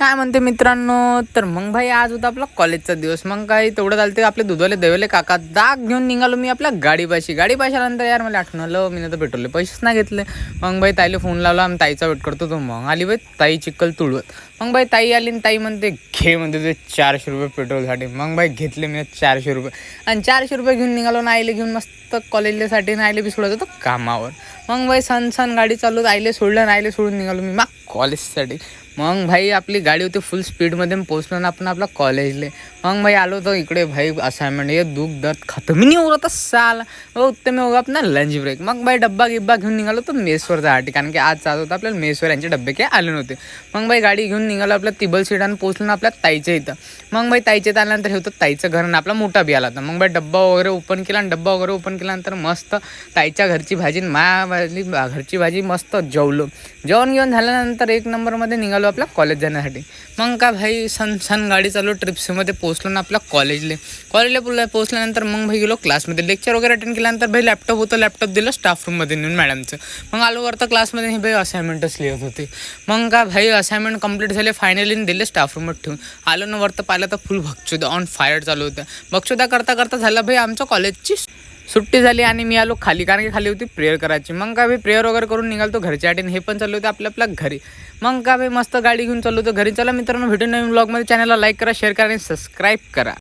काय म्हणते मित्रांनो, तर मग भाई आज होता आपला कॉलेजचा दिवस. मग काय तेवढं झालं ते आपले दुधवाले देवले काका दाग घेऊन निघालो मी आपल्या गाडीपाशी. गाडीपाशानंतर यार मला आठवण आलं, मी तर पेट्रोलले पैसेच नाही घेतले. मग भाई ताईला फोन लावला, आम्ही ताईचा वेट करतो. तो मग आली बाई ताई चिखल तुळवत. मग बाई ताई आली आणि ताई म्हणते घे म्हणते ते 400 रुपये पेट्रोलसाठी. मग बाई घेतले मी 400 रुपये आणि 400 रुपये घेऊन निघालो. नाईले घेऊन मस्त कॉलेजसाठी नाईले बी सोडत होतो कामावर. मग भाई सण गाडी चालू आईले सोडलं, नाईले सोडून निघालो मी मग कॉलेजसाठी. मग भाई आपली गाडी होती फुल स्पीडमध्ये पोहोचलो ना आपण आपला कॉलेजले. मग भाई आलो तर इकडे भाई असाइनमेंट हे दुःख दर्द खतम ही नाही हो रहा साला. उत्तम होगा अपना लंच ब्रेक. मग भाई डब्बा घेऊन निघालो तर मेसवर जासाठी, कारण की आज चालत होतं आपल्याला मेसवर यांचे डब्बे काय आले नव्हते. मग भाई गाडी घेऊन निघालो आपल्या तिबल सीटानं पोहोचलो ना आपल्या ताईच्या इथं. मग भाई ताईच्या इथं आल्यानंतर हे होतं ताईचं घर आणि आपला मोठा बी आला होता. मग भाई डब्बा वगैरे ओपन केला आणि डब्बा वगैरे ओपन केल्यानंतर मस्त ताईच्या घरची भाजी माझी घरची भाजी मस्त जेवलो. जेवण घेऊन झाल्यानंतर एक नंबरमध्ये निघालो आपल्या कॉलेज जाण्यासाठी. मग का भाई सण गाडी चालू ट्रिप्समध्ये पोहोचलो ना आपल्या कॉलेजला पोहोचल्यानंतर मग भाई गेलो क्लासमध्ये. लेक्चर वगैरे अटेंड केल्यानंतर भाई लॅपटॉप होतं, लॅपटॉप दिलं स्टाफ रूममध्ये नेऊन मॅडमचं. मग आलो वरतं क्लासमध्ये हे भाई असाइनमेंटच लिहित होते. मग का भाई असाइनमेंट कंप्लीट झाले फायनली दिले स्टाफ रूममध्ये ठेवून. आलो ना वरतं पाहिलं तर फुल भक्षुदा ऑन फायर चालू होतं. भक्षुदा करता झालं भाई आमच्या कॉलेजची सुट्टी झाली आणि मी आलो खाली, कारण की खाली होती प्रेयर करायची. मग का भाई प्रेयर वगैरे करून निघालो तो घरच्या आठवण हे पण चालू होते आपल्या घरी. मग का भाई मस्त गाडी घेऊन चालू होतं घरी. चला मित्रांनो, भेटून नवीन ब्लॉगमध्ये. चॅनलला लाईक करा, शेअर करा आणि सबस्क्राईब करा.